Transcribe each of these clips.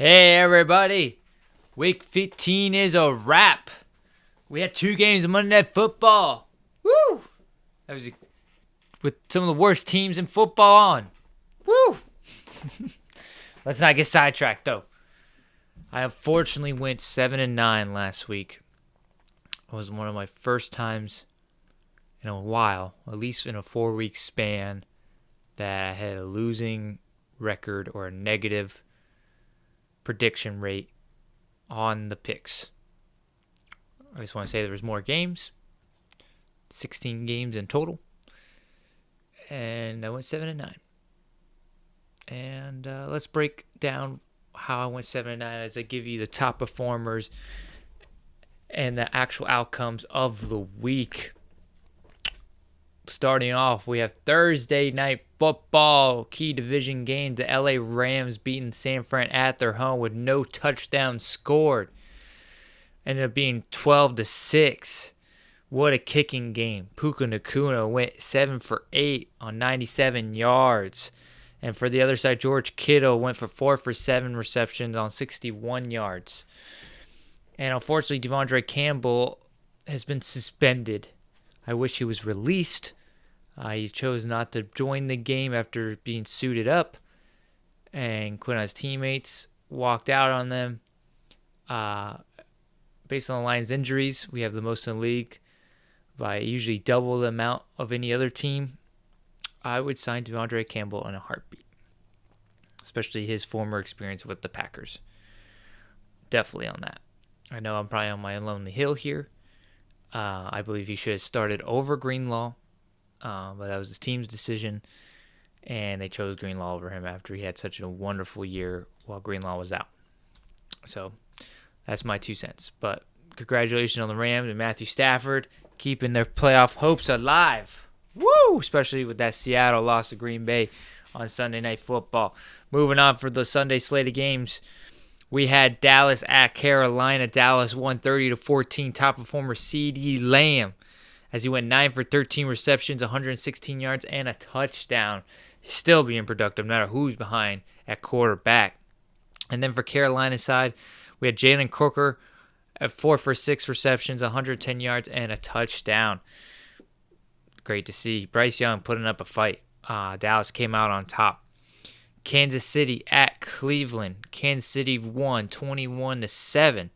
Hey everybody, Week 15 is a wrap. We had 2 games of Monday Night Football. Woo! That was with some of the worst teams in football on. Woo! Let's not get sidetracked though. I unfortunately went 7-9 last week. It was one of my first times in a while, at least in a 4-week span, that I had a losing record or a negative prediction rate on the picks. I just want to say there was more games, 16 games in total, and I went 7-9. And let's break down how I went 7-9 as I give you the top performers and the actual outcomes of the week. Starting off, we have Thursday Night Football, key division game. The LA Rams beating San Fran at their home with no touchdowns scored. Ended up being 12-6. What a kicking game. Puka Nacua went 7 for 8 on 97 yards. And for the other side, George Kittle went for 4 for 7 receptions on 61 yards. And unfortunately, Devondre Campbell has been suspended. I wish he was released. He chose not to join the game after being suited up and quit on his teammates, walked out on them. Based on the Lions' injuries, we have the most in the league by usually double the amount of any other team. I would sign Devondre Campbell in a heartbeat, especially his former experience with the Packers. Definitely on that. I know I'm probably on my lonely hill here. I believe he should have started over Greenlaw, but that was his team's decision, and they chose Greenlaw over him after he had such a wonderful year while Greenlaw was out. So that's my 2 cents. But congratulations on the Rams and Matthew Stafford keeping their playoff hopes alive. Woo! Especially with that Seattle loss to Green Bay on Sunday Night Football. Moving on for the Sunday slate of games, we had Dallas at Carolina. Dallas won 30-14. Top performer CeeDee Lamb as he went 9 for 13 receptions, 116 yards, and a touchdown. He's still being productive no matter who's behind at quarterback. And then for Carolina's side, we had Jalen Crooker at 4 for 6 receptions, 110 yards, and a touchdown. Great to see Bryce Young putting up a fight. Dallas came out on top. Kansas City at Cleveland. Kansas City won 21-7.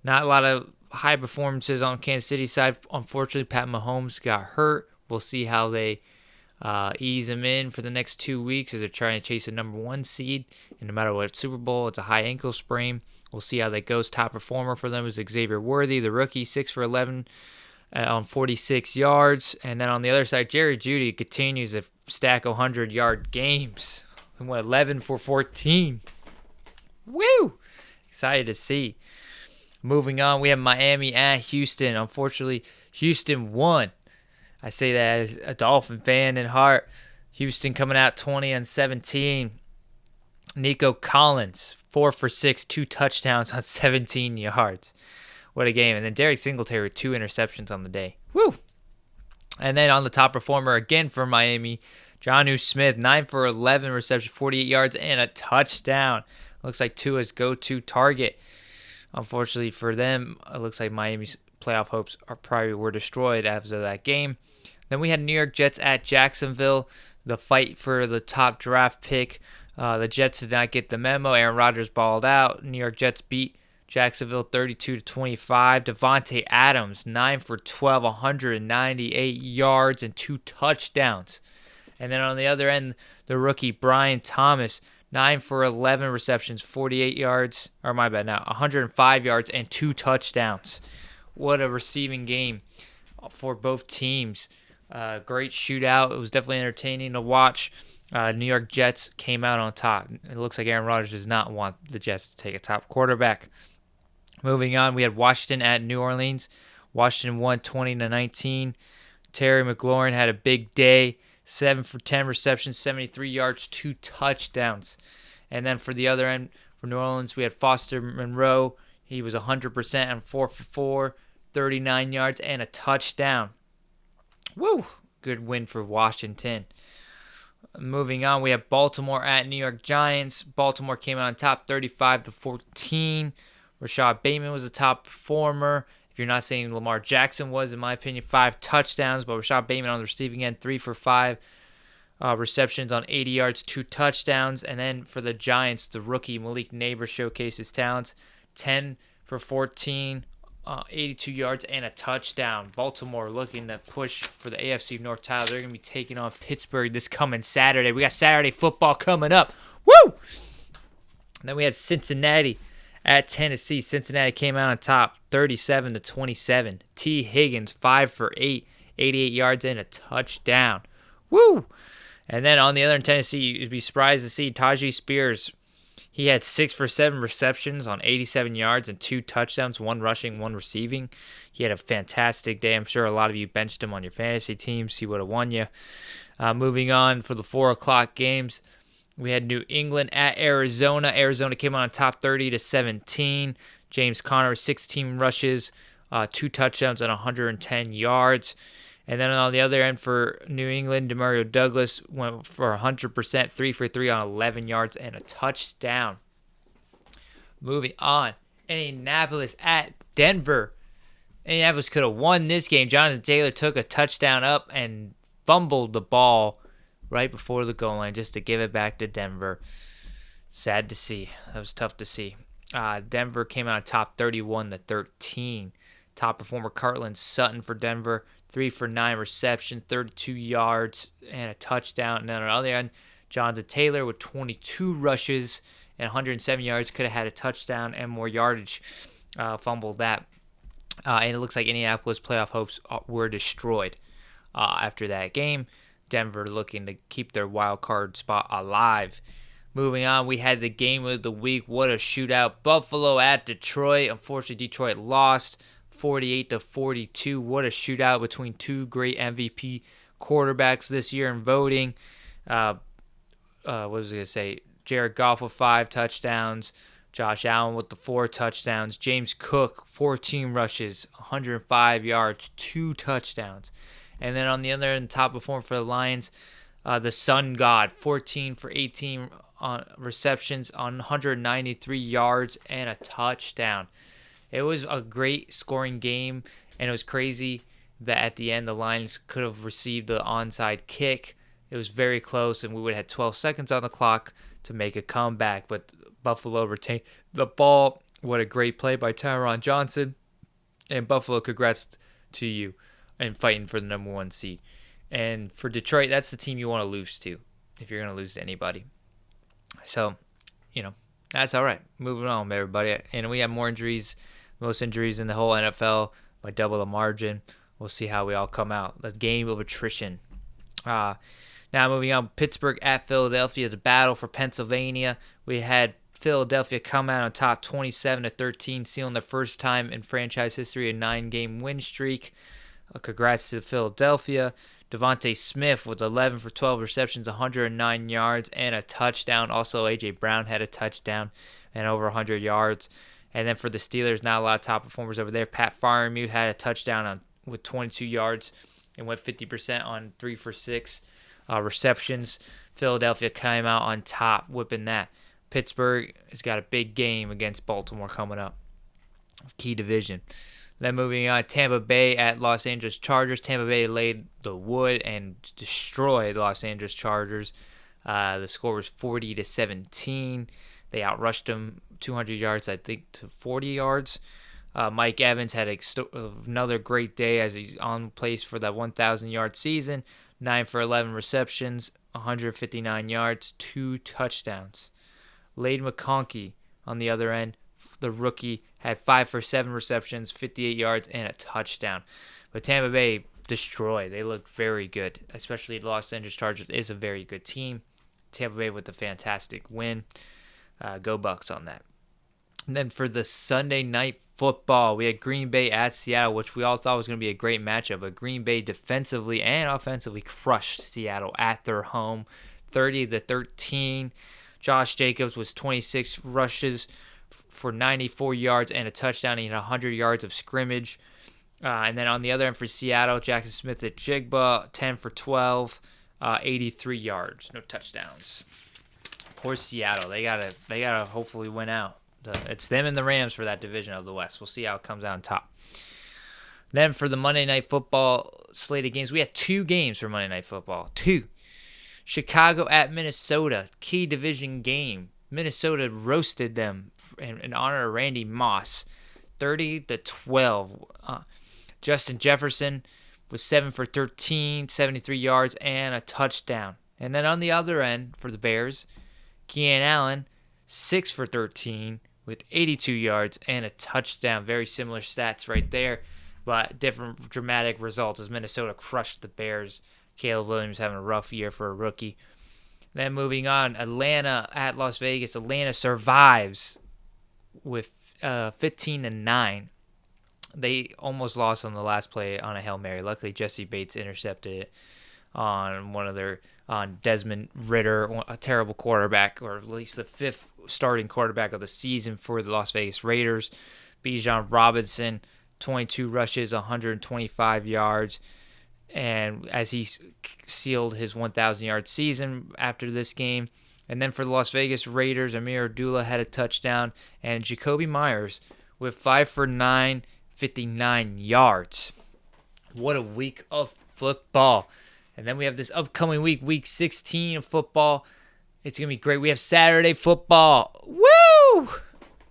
Not a lot of high performances on Kansas City's side. Unfortunately, Pat Mahomes got hurt. We'll see how they ease him in for the next 2 weeks as they're trying to chase a number 1 seed. And no matter what Super Bowl, it's a high ankle sprain. We'll see how that goes. Top performer for them is Xavier Worthy, the rookie, 6 for 11 on 46 yards. And then on the other side, Jerry Jeudy continues to stack 100-yard games. He went 11 for 14. Woo! Excited to see. Moving on, we have Miami at Houston. Unfortunately, Houston won. I say that as a Dolphin fan in heart. Houston coming out 20-17. Nico Collins, 4 for 6, 2 touchdowns on 17 yards. What a game. And then Derek Singletary with 2 interceptions on the day. Woo! And then on the top performer again for Miami, Jonnu Smith, 9 for 11 receptions, 48 yards, and a touchdown. Looks like Tua's go-to target. Unfortunately for them, it looks like Miami's playoff hopes were destroyed after that game. Then we had New York Jets at Jacksonville, the fight for the top draft pick. The Jets did not get the memo. Aaron Rodgers balled out. New York Jets beat Jacksonville 32-25. Devontae Adams, 9 for 12, 198 yards, and 2 touchdowns. And then on the other end, the rookie Brian Thomas, 9 for 11 receptions, 48 yards, 105 yards, and 2 touchdowns. What a receiving game for both teams. Great shootout. It was definitely entertaining to watch. New York Jets came out on top. It looks like Aaron Rodgers does not want the Jets to take a top quarterback. Moving on, we had Washington at New Orleans. Washington won 20-19. Terry McLaurin had a big day. 7 for 10 receptions, 73 yards, 2 touchdowns. And then for the other end, for New Orleans, we had Foster Monroe. He was 100% on 4 for 4, 39 yards, and a touchdown. Woo! Good win for Washington. Moving on, we have Baltimore at New York Giants. Baltimore came out on top 35-14. Rashad Bateman was a top performer. If you're not saying Lamar Jackson was, in my opinion, 5 touchdowns, but Rashad Bateman on the receiving end, 3 for 5 receptions on 80 yards, 2 touchdowns. And then for the Giants, the rookie Malik Neighbors showcased his talents, 10 for 14, 82 yards, and a touchdown. Baltimore looking to push for the AFC North title. They're going to be taking on Pittsburgh this coming Saturday. We got Saturday football coming up. Woo! And then we had Cincinnati at Tennessee. Cincinnati came out on top 37-27. T. Higgins, 5 for 8, 88 yards, and a touchdown. Woo! And then on the other end, Tennessee, you'd be surprised to see Tajee Spears. He had 6 for 7 receptions on 87 yards and 2 touchdowns, 1 rushing, 1 receiving. He had a fantastic day. I'm sure a lot of you benched him on your fantasy teams. He would have won you. Moving on for the 4 o'clock games, we had New England at Arizona. Arizona came on top 30-17. James Conner, 16 rushes, 2 touchdowns and 110 yards. And then on the other end for New England, Demario Douglas went for 100%, 3 for 3 on 11 yards and a touchdown. Moving on, Indianapolis at Denver. Indianapolis could have won this game. Jonathan Taylor took a touchdown up and fumbled the ball right before the goal line just to give it back to Denver. Sad to see. That was tough to see. Denver came out top 31-13. Top performer Cortland Sutton for Denver, 3 for 9 receptions, 32 yards, and a touchdown. And then on the other end, Jonathan Taylor with 22 rushes and 107 yards. Could have had a touchdown and more yardage. Fumbled that. And it looks like Indianapolis playoff hopes were destroyed after that game. Denver looking to keep their wild card spot alive. Moving on, we had the game of the week. What a shootout. Buffalo at Detroit. Unfortunately, Detroit lost 48-42. What a shootout between 2 great MVP quarterbacks this year in voting. What was I going to say? Jared Goff with 5 touchdowns. Josh Allen with the 4 touchdowns. James Cook, 14 rushes, 105 yards, 2 touchdowns. And then on the other end, top performer for the Lions, the Sun God, 14 for 18 on receptions on 193 yards and a touchdown. It was a great scoring game, and it was crazy that at the end the Lions could have received the onside kick. It was very close, and we would have had 12 seconds on the clock to make a comeback, but Buffalo retained the ball. What a great play by Tyron Johnson. And Buffalo, congrats to you and fighting for the number 1 seed. And for Detroit, that's the team you want to lose to if you're going to lose to anybody. So, that's all right. Moving on, everybody. And we have more injuries, most injuries in the whole NFL by double the margin. We'll see how we all come out. The game of attrition. Now moving on, Pittsburgh at Philadelphia, the battle for Pennsylvania. We had Philadelphia come out on top 27-13, sealing the first time in franchise history a 9-game win streak. Congrats to Philadelphia. Devontae Smith with 11 for 12 receptions, 109 yards, and a touchdown. Also, A.J. Brown had a touchdown and over 100 yards. And then for the Steelers, not a lot of top performers over there. Pat Freiermuth had a touchdown with 22 yards and went 50% on 3 for 6 receptions. Philadelphia came out on top, whipping that. Pittsburgh has got a big game against Baltimore coming up. Key division. Then moving on, Tampa Bay at Los Angeles Chargers. Tampa Bay laid the wood and destroyed Los Angeles Chargers. The score was 40-17. They outrushed them 200 yards, I think, to 40 yards. Mike Evans had another great day as he's on pace for that 1,000-yard season. 9 for 11 receptions, 159 yards, 2 touchdowns. Lade McConkey on the other end, the rookie, had 5 for 7 receptions, 58 yards, and a touchdown. But Tampa Bay destroyed. They looked very good, especially the Los Angeles Chargers is a very good team. Tampa Bay with a fantastic win. Go Bucks on that. And then for the Sunday night football, we had Green Bay at Seattle, which we all thought was going to be a great matchup. But Green Bay defensively and offensively crushed Seattle at their home, 30-13. Josh Jacobs was 26 rushes for 94 yards and a touchdown and 100 yards of scrimmage. And then on the other end for Seattle, Jackson Smith-Njigba, 10 for 12, 83 yards, no touchdowns. Poor Seattle. They gotta hopefully win out. It's them and the Rams for that division of the West. We'll see how it comes out on top. Then for the Monday Night Football slate of games, we had 2 games for Monday Night Football. 2. Chicago at Minnesota, key division game. Minnesota roasted them in honor of Randy Moss, 30-12. Justin Jefferson was 7 for 13, 73 yards, and a touchdown. And then on the other end for the Bears, Keenan Allen, 6 for 13 with 82 yards and a touchdown. Very similar stats right there, but different dramatic results as Minnesota crushed the Bears. Caleb Williams having a rough year for a rookie. Then moving on, Atlanta at Las Vegas. Atlanta survives with 15-9. They almost lost on the last play on a Hail Mary. Luckily, Jesse Bates intercepted it on Desmond Ridder, a terrible quarterback, or at least the 5th starting quarterback of the season for the Las Vegas Raiders. Bijan Robinson, 22 rushes, 125 yards. And as he sealed his 1,000-yard season after this game. And then for the Las Vegas Raiders, Amir Abdullah had a touchdown. And Jacoby Myers with 5 for 9, 59 yards. What a week of football. And then we have this upcoming week, week 16 of football. It's going to be great. We have Saturday football. Woo!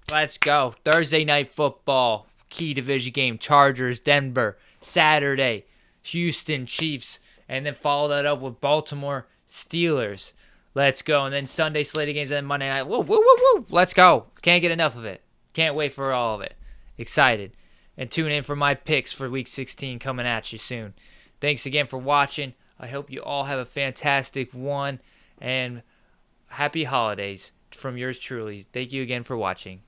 Let's go. Thursday night football. Key division game. Chargers, Denver. Saturday, Houston Chiefs, and then follow that up with Baltimore Steelers. Let's go. And then Sunday slate of games, and then Monday night. Woo, woo, woo, woo. Let's go. Can't get enough of it. Can't wait for all of it. Excited. And tune in for my picks for Week 16 coming at you soon. Thanks again for watching. I hope you all have a fantastic one, and happy holidays from yours truly. Thank you again for watching.